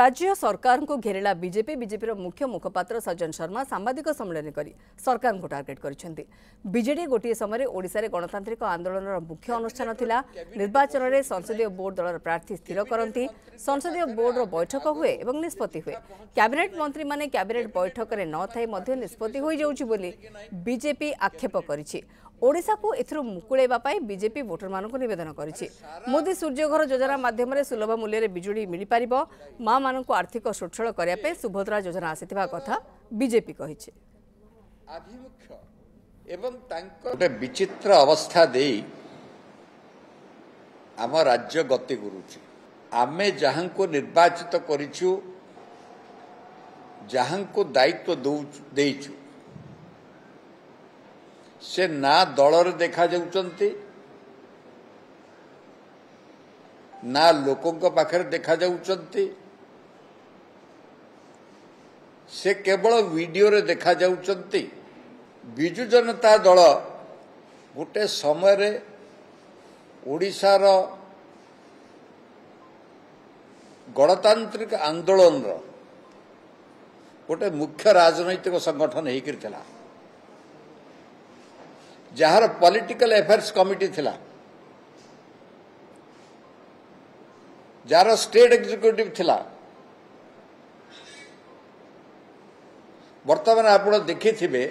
राज्य सरकार को घेरिला बीजेपी मुख्य मुखपात्र सज्जन शर्मा सांबादिक सम्मेलन कर सरकार को टार्गेट कर बीजेडी गोटे समय ओडिशा रे गणतांत्रिक आंदोलन मुख्य अनुष्ठान थिला। निर्वाचन में संसदीय बोर्ड दलर प्रार्थी स्थिर करती, संसदीय बोर्ड बैठक हुए और निष्पत्ति हुए। कैबिनेट मंत्री माने कैबिनेट बैठक में न थाई मध्य निष्पत्ति हो जाउछि बोली बीजेपी आक्षेप करिछि। ओडिशा को एथरो मुकुळेबा पाई बीजेपी वोटर मानक निवेदन करिछि। मोदी सूर्यघर योजना माध्यम सुलभ मूल्य बिजुली मिल पारिबो, मां मानक आर्थिक सच्छल करिया पे सुभद्रा योजना आसीथिबा कथा बीजेपी कहिछि। आभिमुख्य एवं तांको विचित्र अवस्था देई आम राज्य गति करुछि। आमे जहां को निर्वाचित करिछु, जहां को दायित्व देइछु, से ना दलर देखा जाउचंती, ना लोकों पाखर देखा जाउचंती, से केवल वीडियो रे देखा जाउचंती। बिजु जनता दल गोटे समय रे ओडिशार गणतांत्रिक आंदोलन गोटे मुख्य राजनैतिक संगठन होकर जार पॉलिटिकल अफेयर्स कमिटी थिला, जार स्टेट एग्जीक्यूटिव थिला। वर्तमान आपण देखिथिबे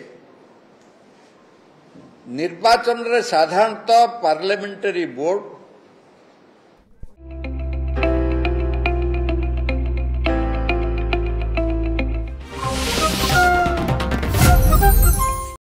निर्वाचन रे साधारणतः पार्लियामेंटरी बोर्ड